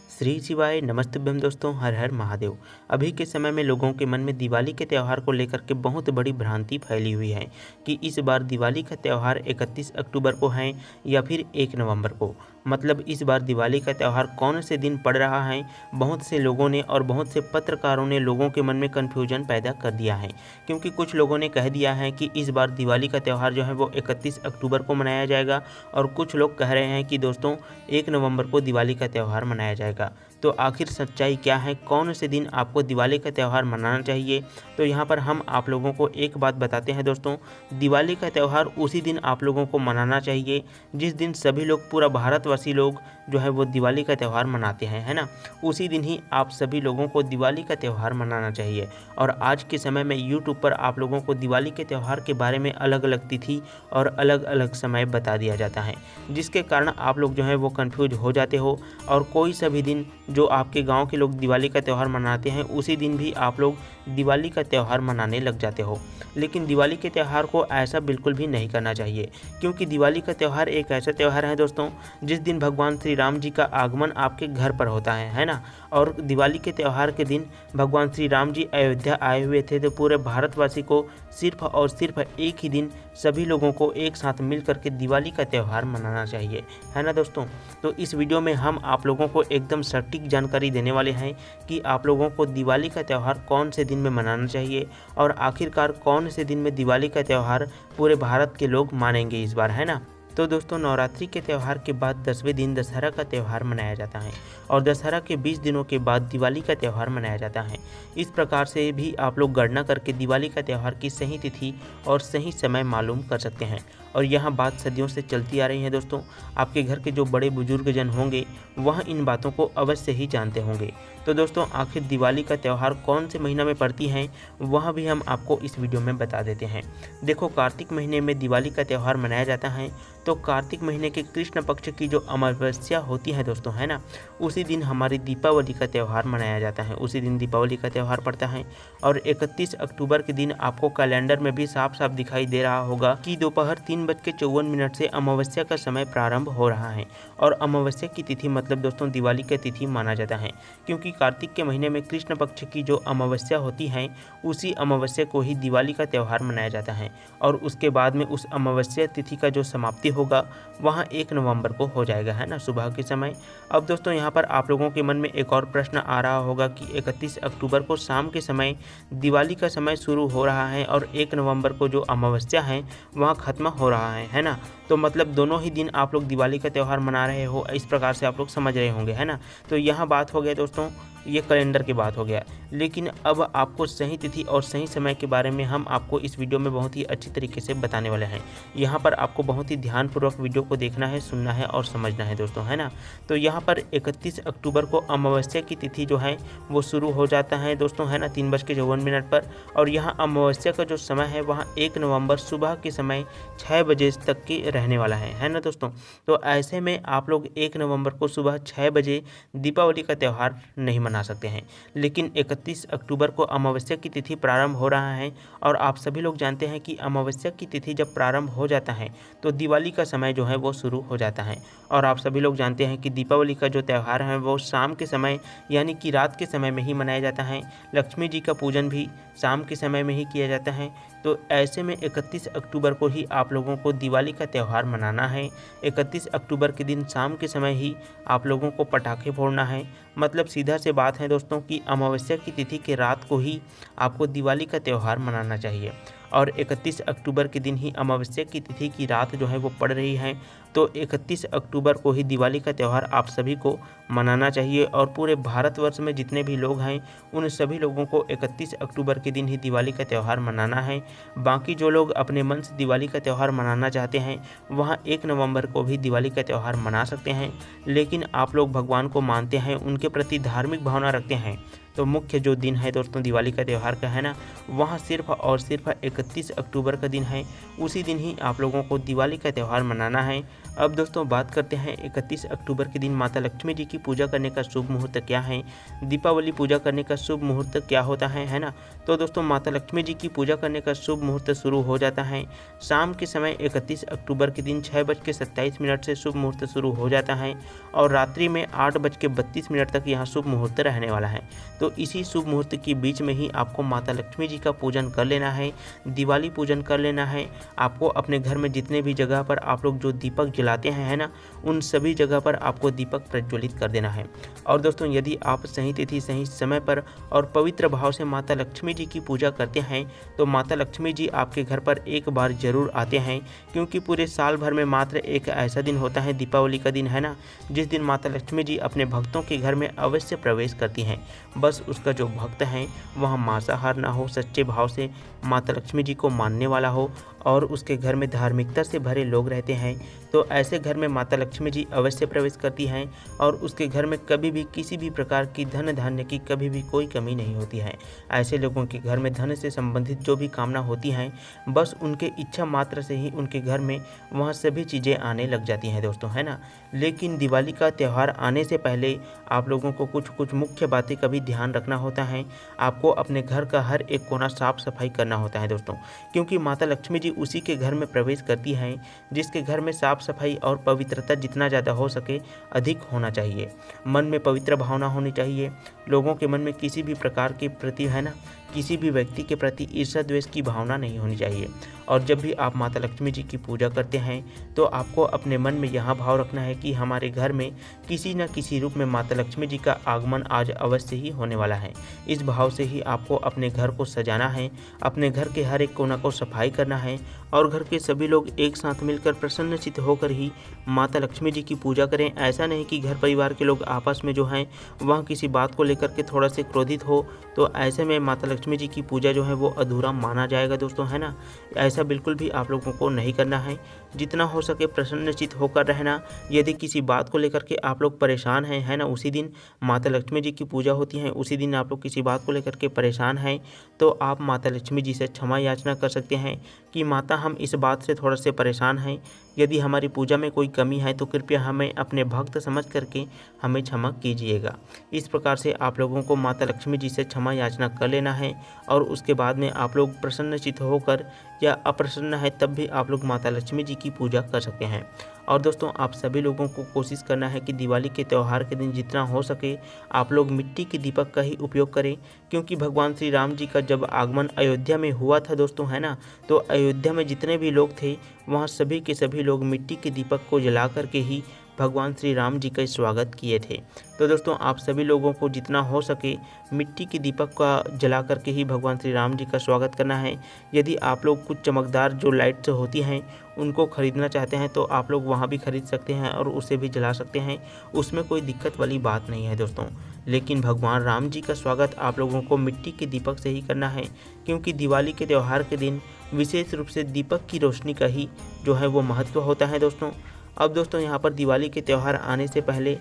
श्री शिवाय नमस्तुभ्यम दोस्तों, हर हर महादेव। अभी के समय में लोगों के मन में दिवाली के त्यौहार को लेकर के बहुत बड़ी भ्रांति फैली हुई है कि इस बार दिवाली का त्यौहार 31 अक्टूबर को है या फिर 1 नवंबर को। मतलब इस बार दिवाली का त्यौहार कौन से दिन पड़ रहा है। बहुत से लोगों ने और बहुत से पत्रकारों ने लोगों के मन में कन्फ्यूजन पैदा कर दिया है, क्योंकि कुछ लोगों ने कह दिया है कि इस बार दिवाली का त्यौहार जो है वो 31 अक्टूबर को मनाया जाएगा और कुछ लोग कह रहे हैं कि दोस्तों 1 नवंबर को दिवाली का त्यौहार मनाया जाएगा। तो आखिर सच्चाई क्या है, कौन से दिन आपको दिवाली का त्यौहार मनाना चाहिए? तो यहाँ पर हम आप लोगों को एक बात बताते हैं दोस्तों, दिवाली का त्यौहार उसी दिन आप लोगों को मनाना चाहिए जिस दिन सभी लोग, पूरा भारतवासी लोग जो है वो दिवाली का त्यौहार मनाते हैं, है ना। उसी दिन ही आप सभी लोगों को दिवाली का त्यौहार मनाना चाहिए। और आज के समय में यूट्यूब पर आप लोगों को दिवाली के त्यौहार के बारे में अलग अलग तिथि और अलग अलग समय बता दिया जाता है, जिसके कारण आप लोग जो है वो कन्फ्यूज हो जाते हो। और कोई सा भी दिन जो आपके गांव के लोग दिवाली का त्यौहार मनाते हैं उसी दिन भी आप लोग दिवाली का त्यौहार मनाने लग जाते हो। लेकिन दिवाली के त्यौहार को ऐसा बिल्कुल भी नहीं करना चाहिए, क्योंकि दिवाली का त्यौहार एक ऐसा त्यौहार है दोस्तों जिस दिन भगवान श्री राम जी का आगमन आपके घर पर होता है ना। और दिवाली के त्यौहार के दिन भगवान श्री राम जी अयोध्या आए हुए थे, तो पूरे भारतवासी को सिर्फ और सिर्फ एक ही दिन सभी लोगों को एक साथ मिल करके दिवाली का त्यौहार मनाना चाहिए, है ना दोस्तों। तो इस वीडियो में हम आप लोगों को एकदम सटीक जानकारी देने वाले हैं कि आप लोगों को दिवाली का त्यौहार कौन से दिन में मनाना चाहिए और आखिरकार कौन से दिन में दिवाली का त्यौहार पूरे भारत के लोग मानेंगे इस बार, है ना। तो दोस्तों, नवरात्रि के त्यौहार के बाद 10वें दिन दशहरा का त्यौहार मनाया जाता है और दशहरा के 20 दिनों के बाद दिवाली का त्यौहार मनाया जाता है। इस प्रकार से भी आप लोग गणना करके दिवाली का त्यौहार की सही तिथि और सही समय मालूम कर सकते हैं। और यहाँ बात सदियों से चलती आ रही है दोस्तों, आपके घर के जो बड़े बुजुर्ग जन होंगे वह इन बातों को अवश्य ही जानते होंगे। तो दोस्तों, आखिर दिवाली का त्यौहार कौन से महीना में पड़ती है वह भी हम आपको इस वीडियो में बता देते हैं। देखो, कार्तिक महीने में दिवाली का त्यौहार मनाया जाता है। तो कार्तिक महीने के कृष्ण पक्ष की जो अमावस्या होती है दोस्तों, है ना, उसी दिन हमारी दीपावली का त्यौहार मनाया जाता है। उसी दिन दीपावली का त्यौहार पड़ता है। और 31 अक्टूबर के दिन आपको कैलेंडर में भी साफ साफ दिखाई दे रहा होगा कि दोपहर 3:54 से अमावस्या का समय प्रारंभ हो रहा है। और अमावस्या की तिथि मतलब दोस्तों दिवाली की तिथि माना जाता है, क्योंकि कार्तिक के महीने में कृष्ण पक्ष की जो अमावस्या होती है उसी अमावस्या को ही दिवाली का त्यौहार मनाया जाता है। और उसके बाद में उस अमावस्या तिथि का जो समाप्ति होगा वहाँ 1 नवंबर को हो जाएगा, है ना, सुबह के समय। अब दोस्तों, यहाँ पर आप लोगों के मन में एक और प्रश्न आ रहा होगा कि 31 अक्टूबर को शाम के समय दिवाली का समय शुरू हो रहा है और 1 नवंबर को जो अमावस्या है वहाँ ख़त्म हो रहा है ना। तो मतलब दोनों ही दिन आप लोग दिवाली का त्यौहार मना रहे हो, इस प्रकार से आप लोग समझ रहे होंगे, है ना। तो यहाँ बात हो गया दोस्तों, ये कैलेंडर की बात हो गया। लेकिन अब आपको सही तिथि और सही समय के बारे में हम आपको इस वीडियो में बहुत ही अच्छी तरीके से बताने वाले हैं। यहाँ पर आपको बहुत ही ध्यानपूर्वक वीडियो को देखना है, सुनना है और समझना है दोस्तों, है ना। तो यहाँ पर 31 अक्टूबर को अमावस्या की तिथि जो है वो शुरू हो जाता है दोस्तों, है ना, 3:54 पर। और यहाँ अमावस्या का जो समय है वहाँ 1 नवंबर सुबह के समय 6 बजे तक की रहने वाला है ना दोस्तों। तो ऐसे में आप लोग 1 नवंबर को सुबह 6 बजे दीपावली का त्यौहार नहीं मना सकते हैं। लेकिन 31 अक्टूबर को अमावस्या की तिथि प्रारंभ हो रहा है और आप सभी लोग जानते हैं कि अमावस्या की तिथि जब प्रारंभ हो जाता है तो दिवाली का समय जो है वो शुरू हो जाता है। और आप सभी लोग जानते हैं कि दीपावली का जो त्यौहार है वो शाम के समय यानी कि रात के समय में ही मनाया जाता है। लक्ष्मी जी का पूजन भी शाम के समय में ही किया जाता है। तो ऐसे में 31 अक्टूबर को ही आप लोगों को दिवाली का त्यौहार मनाना है। 31 अक्टूबर के दिन शाम के समय ही आप लोगों को पटाखे फोड़ना है। मतलब सीधा से बात है दोस्तों कि अमावस्या की तिथि के रात को ही आपको दिवाली का त्यौहार मनाना चाहिए। और 31 अक्टूबर के दिन ही अमावस्या की तिथि की रात जो है वो पड़ रही है। तो 31 अक्टूबर को ही दिवाली का त्यौहार आप सभी को मनाना चाहिए। और पूरे भारतवर्ष में जितने भी लोग हैं उन सभी लोगों को 31 अक्टूबर के दिन ही दिवाली का त्यौहार मनाना है। बाकी जो लोग अपने मन से दिवाली का त्यौहार मनाना चाहते हैं वहाँ 1 नवंबर को भी दिवाली का त्यौहार मना सकते हैं। लेकिन आप लोग भगवान को मानते हैं, उनके प्रति धार्मिक भावना रखते हैं, तो मुख्य जो दिन है दोस्तों दिवाली का त्यौहार का, है ना, वहाँ सिर्फ और सिर्फ 31 अक्टूबर का दिन है। उसी दिन ही आप लोगों को दिवाली का त्यौहार मनाना है। अब दोस्तों बात करते हैं 31 अक्टूबर के दिन माता लक्ष्मी जी की पूजा करने का शुभ मुहूर्त क्या है, दीपावली पूजा करने का शुभ मुहूर्त क्या होता है ना। तो दोस्तों माता लक्ष्मी जी की पूजा करने का शुभ मुहूर्त शुरू हो जाता है शाम के समय 31 अक्टूबर के दिन 6:27 से शुभ मुहूर्त शुरू हो जाता है और रात्रि में 8:32 तक यहाँ शुभ मुहूर्त रहने वाला है। तो इसी शुभ मुहूर्त के बीच में ही आपको माता लक्ष्मी जी का पूजन कर लेना है, दिवाली पूजन कर लेना है। आपको अपने घर में जितने भी जगह पर आप लोग जो दीपक जलाते हैं है ना, उन सभी जगह पर आपको दीपक प्रज्वलित कर देना है। और दोस्तों यदि आप सही तिथि सही समय पर और पवित्र भाव से माता लक्ष्मी जी की पूजा करते हैं तो माता लक्ष्मी जी आपके घर पर एक बार जरूर आते हैं, क्योंकि पूरे साल भर में मात्र एक ऐसा दिन होता है, दीपावली का दिन है ना, जिस दिन माता लक्ष्मी जी अपने भक्तों के घर में अवश्य प्रवेश करती हैं। बस उसका जो भक्त है वह मांसाहार ना हो, सच्चे भाव से माता लक्ष्मी जी को मानने वाला हो और उसके घर में धार्मिकता से भरे लोग रहते हैं, तो ऐसे घर में माता लक्ष्मी जी अवश्य प्रवेश करती हैं और उसके घर में कभी भी किसी भी प्रकार की धन धान्य की कभी भी कोई कमी नहीं होती है। ऐसे लोगों के घर में धन से संबंधित जो भी कामना होती हैं, बस उनके इच्छा मात्र से ही उनके घर में वहाँ सभी चीज़ें आने लग जाती हैं दोस्तों, है ना। लेकिन दिवाली का त्यौहार आने से पहले आप लोगों को कुछ मुख्य बातें का भी ध्यान रखना होता है। आपको अपने घर का हर एक कोना साफ सफाई करना होता है दोस्तों, क्योंकि माता लक्ष्मी जी उसी के घर में प्रवेश करती हैं जिसके घर में साफ सफाई और पवित्रता जितना ज़्यादा हो सके अधिक होना चाहिए। मन में पवित्र भावना होनी चाहिए, लोगों के मन में किसी भी प्रकार के प्रति है ना, किसी भी व्यक्ति के प्रति ईर्ष्या द्वेष की भावना नहीं होनी चाहिए। और जब भी आप माता लक्ष्मी जी की पूजा करते हैं तो आपको अपने मन में यह भाव रखना है कि हमारे घर में किसी न किसी रूप में माता लक्ष्मी जी का आगमन आज अवश्य ही होने वाला है। इस भाव से ही आपको अपने घर को सजाना है, अपने घर के हर एक कोना को सफाई करना है और घर के सभी लोग एक साथ मिलकर प्रसन्नचित्त होकर ही माता लक्ष्मी जी की पूजा करें। ऐसा नहीं कि घर परिवार के लोग आपस में जो हैं वह किसी बात को लेकर के थोड़ा से क्रोधित हो, तो ऐसे में माता लक्ष्मी जी की पूजा जो है वो अधूरा माना जाएगा दोस्तों, है ना। ऐसा बिल्कुल भी आप लोगों को नहीं करना है। जितना हो सके प्रसन्नचित्त होकर रहना। यदि किसी बात को लेकर के आप लोग परेशान हैं, है ना, उसी दिन माता लक्ष्मी जी की पूजा होती है, उसी दिन आप लोग किसी बात को लेकर के परेशान हैं तो आप माता लक्ष्मी जी से क्षमा याचना कर सकते हैं कि माता हम इस बात से थोड़ा से परेशान हैं, यदि हमारी पूजा में कोई कमी है तो कृपया हमें अपने भक्त समझ करके हमें क्षमा कीजिएगा। इस प्रकार से आप लोगों को माता लक्ष्मी जी से क्षमा याचना कर लेना है और उसके बाद में आप लोग प्रसन्नचित्त होकर या अप्रसन्न है तब भी आप लोग माता लक्ष्मी जी की पूजा कर सकते हैं। और दोस्तों आप सभी लोगों को कोशिश करना है कि दिवाली के त्यौहार के दिन जितना हो सके आप लोग मिट्टी के दीपक का ही उपयोग करें, क्योंकि भगवान श्री राम जी का जब आगमन अयोध्या में हुआ था दोस्तों, है ना, तो अयोध्या में जितने भी लोग थे वहाँ सभी के सभी लोग मिट्टी के दीपक को जला करके ही भगवान श्री राम जी का स्वागत किए थे। तो दोस्तों आप सभी लोगों को जितना हो सके मिट्टी के दीपक का जला करके ही भगवान श्री राम जी का स्वागत करना है। यदि आप लोग कुछ चमकदार जो लाइट्स होती हैं उनको ख़रीदना चाहते हैं तो आप लोग वहाँ भी ख़रीद सकते हैं और उसे भी जला सकते हैं, उसमें कोई दिक्कत वाली बात नहीं है दोस्तों। लेकिन भगवान राम जी का स्वागत आप लोगों को मिट्टी के दीपक से ही करना है, क्योंकि दिवाली के त्यौहार के दिन विशेष रूप से दीपक की रोशनी का ही जो है वो महत्व होता है दोस्तों। अब दोस्तों यहाँ पर दिवाली के त्यौहार आने से पहले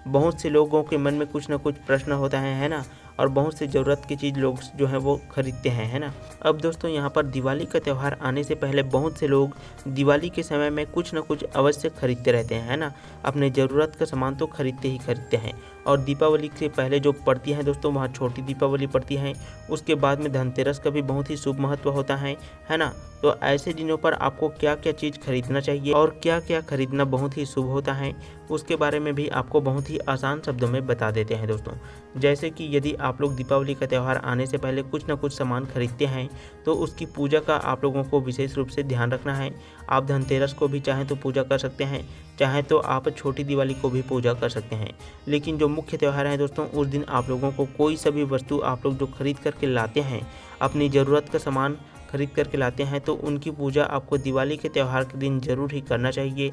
बहुत से लोगों के मन में कुछ ना कुछ प्रश्न होता है ना, और बहुत से ज़रूरत की चीज़ लोग जो है वो खरीदते हैं, है ना। अब दोस्तों यहाँ पर दिवाली का त्यौहार आने से पहले बहुत से लोग दिवाली के समय में कुछ ना कुछ अवश्य खरीदते रहते हैं, है ना। अपने ज़रूरत का सामान तो खरीदते ही खरीदते हैं। और दीपावली से पहले जो पड़ती है दोस्तों वहाँ छोटी दीपावली पड़ती है, उसके बाद में धनतेरस का भी बहुत ही शुभ महत्व होता है ना। तो ऐसे दिनों पर आपको क्या क्या चीज़ खरीदना चाहिए और क्या क्या खरीदना बहुत ही शुभ होता है उसके बारे में भी आपको बहुत ही आसान शब्दों में बता देते हैं दोस्तों। जैसे कि यदि आप लोग दीपावली का त्यौहार आने से पहले कुछ ना कुछ सामान खरीदते हैं तो उसकी पूजा का आप लोगों को विशेष रूप से ध्यान रखना है। आप धनतेरस को भी चाहें तो पूजा कर सकते हैं, चाहे तो आप छोटी दिवाली को भी पूजा कर सकते हैं। लेकिन जो मुख्य त्यौहार है दोस्तों उस दिन आप लोगों को कोई सा भी वस्तु आप लोग जो खरीद करके लाते हैं, अपनी ज़रूरत का सामान खरीद करके लाते हैं, तो उनकी पूजा आपको दिवाली के त्यौहार के दिन ज़रूर ही करना चाहिए।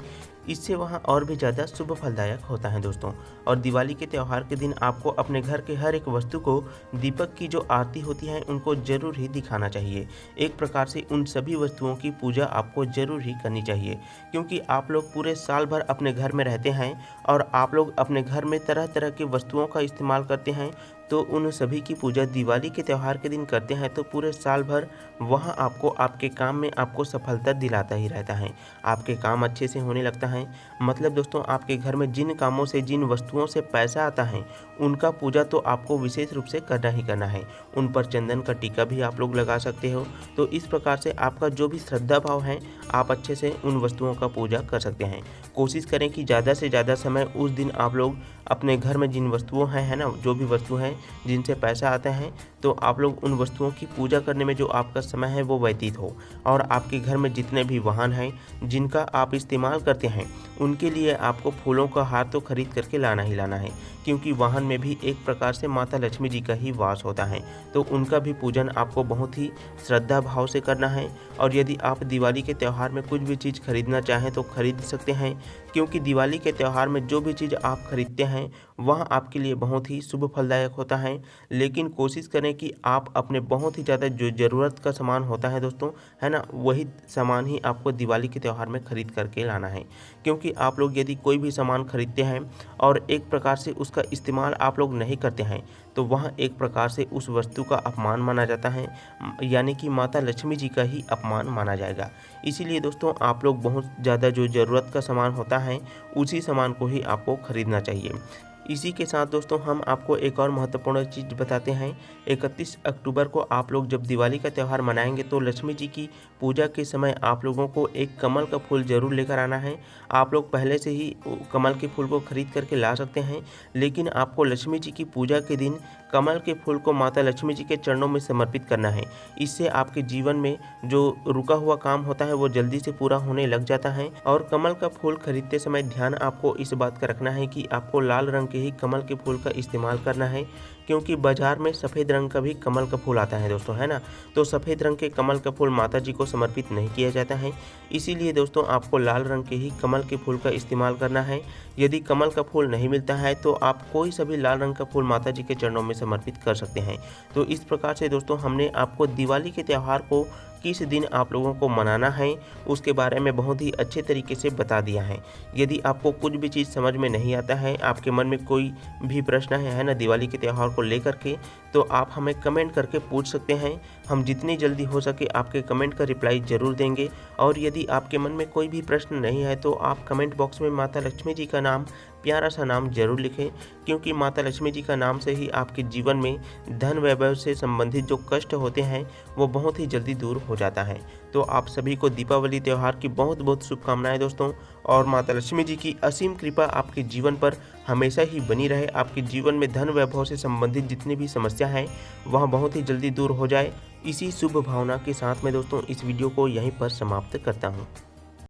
इससे वहाँ और भी ज़्यादा शुभ फलदायक होता है दोस्तों। और दिवाली के त्यौहार के दिन आपको अपने घर के हर एक वस्तु को दीपक की जो आरती होती है उनको ज़रूर ही दिखाना चाहिए। एक प्रकार से उन सभी वस्तुओं की पूजा आपको ज़रूर ही करनी चाहिए, क्योंकि आप लोग पूरे साल भर अपने घर में रहते हैं और आप लोग अपने घर में तरह तरह की वस्तुओं का इस्तेमाल करते हैं। तो उन सभी की पूजा दिवाली के त्यौहार के दिन करते हैं तो पूरे साल भर वह आपको आपके काम में आपको सफलता दिलाता ही रहता है। आपके काम अच्छे से होने लगता है। मतलब दोस्तों, आपके घर में जिन कामों से, जिन वस्तुओं से पैसा आता है, उनका पूजा तो आपको विशेष रूप से करना ही करना है। उन पर चंदन का टीका भी आप लोग लगा सकते हो। तो इस प्रकार से आपका जो भी श्रद्धा भाव है, आप अच्छे से उन वस्तुओं का पूजा कर सकते हैं। कोशिश करें कि ज़्यादा से ज़्यादा समय उस दिन आप लोग अपने घर में जिन वस्तुओं हैं, है ना, जो भी वस्तु हैं जिनसे पैसा आता है, तो आप लोग उन वस्तुओं की पूजा करने में जो आपका समय है वो व्यतीत हो। और आपके घर में जितने भी वाहन हैं जिनका आप इस्तेमाल करते हैं, उनके लिए आपको फूलों का हार तो खरीद करके लाना ही लाना है, क्योंकि वाहन में भी एक प्रकार से माता लक्ष्मी जी का ही वास होता है। तो उनका भी पूजन आपको बहुत ही श्रद्धा भाव से करना है। और यदि आप दिवाली के त्यौहार में कुछ भी चीज़ खरीदना चाहें तो खरीद सकते हैं, क्योंकि दिवाली के त्यौहार में जो भी चीज़ आप खरीदते हैं वह आपके लिए बहुत ही शुभ फलदायक होता है। लेकिन कोशिश करें कि आप अपने बहुत ही ज़्यादा जो ज़रूरत का सामान होता है दोस्तों, है ना, वही सामान ही आपको दिवाली के त्यौहार में खरीद करके लाना है। क्योंकि आप लोग यदि कोई भी सामान खरीदते हैं और एक प्रकार से उसका इस्तेमाल आप लोग नहीं करते हैं, तो वह एक प्रकार से उस वस्तु का अपमान माना जाता है, यानी कि माता लक्ष्मी जी का ही अपमान माना जाएगा। इसीलिए दोस्तों, आप लोग बहुत ज़्यादा जो ज़रूरत का सामान होता है उसी सामान को ही आपको खरीदना चाहिए। इसी के साथ दोस्तों, हम आपको एक और महत्वपूर्ण चीज़ बताते हैं। 31 अक्टूबर को आप लोग जब दिवाली का त्यौहार मनाएंगे तो लक्ष्मी जी की पूजा के समय आप लोगों को एक कमल का फूल ज़रूर लेकर आना है। आप लोग पहले से ही कमल के फूल को खरीद करके ला सकते हैं, लेकिन आपको लक्ष्मी जी की पूजा के दिन कमल के फूल को माता लक्ष्मी जी के चरणों में समर्पित करना है। इससे आपके जीवन में जो रुका हुआ काम होता है वो जल्दी से पूरा होने लग जाता है। और कमल का फूल खरीदते समय ध्यान आपको इस बात का रखना है कि आपको लाल रंग के ही कमल के फूल का इस्तेमाल करना है, क्योंकि बाजार में सफ़ेद रंग का भी कमल का फूल आता है दोस्तों, है ना। तो सफ़ेद रंग के कमल का फूल माता जी को समर्पित नहीं किया जाता है। इसीलिए दोस्तों, आपको लाल रंग के ही कमल के फूल का इस्तेमाल करना है। यदि कमल का फूल नहीं मिलता है तो आप कोई सा भी लाल रंग का फूल माता जी के चरणों में समर्पित कर सकते हैं। तो इस प्रकार से दोस्तों, हमने आपको दिवाली के त्यौहार को किस दिन आप लोगों को मनाना है उसके बारे में बहुत ही अच्छे तरीके से बता दिया है। यदि आपको कुछ भी चीज़ समझ में नहीं आता है, आपके मन में कोई भी प्रश्न है ना दिवाली के त्यौहार को लेकर के, तो आप हमें कमेंट करके पूछ सकते हैं। हम जितनी जल्दी हो सके आपके कमेंट का रिप्लाई ज़रूर देंगे। और यदि आपके मन में कोई भी प्रश्न नहीं है तो आप कमेंट बॉक्स में माता लक्ष्मी जी का नाम, प्यारा सा नाम ज़रूर लिखें, क्योंकि माता लक्ष्मी जी का नाम से ही आपके जीवन में धन वैभव से संबंधित जो कष्ट होते हैं वो बहुत ही जल्दी दूर हो जाता है। तो आप सभी को दीपावली त्यौहार की बहुत बहुत शुभकामनाएं दोस्तों, और माता लक्ष्मी जी की असीम कृपा आपके जीवन पर हमेशा ही बनी रहे। आपके जीवन में धन वैभव से संबंधित जितनी भी समस्या है वह बहुत ही जल्दी दूर हो जाए। इसी शुभ भावना के साथ में दोस्तों इस वीडियो को यहीं पर समाप्त करता हूँ।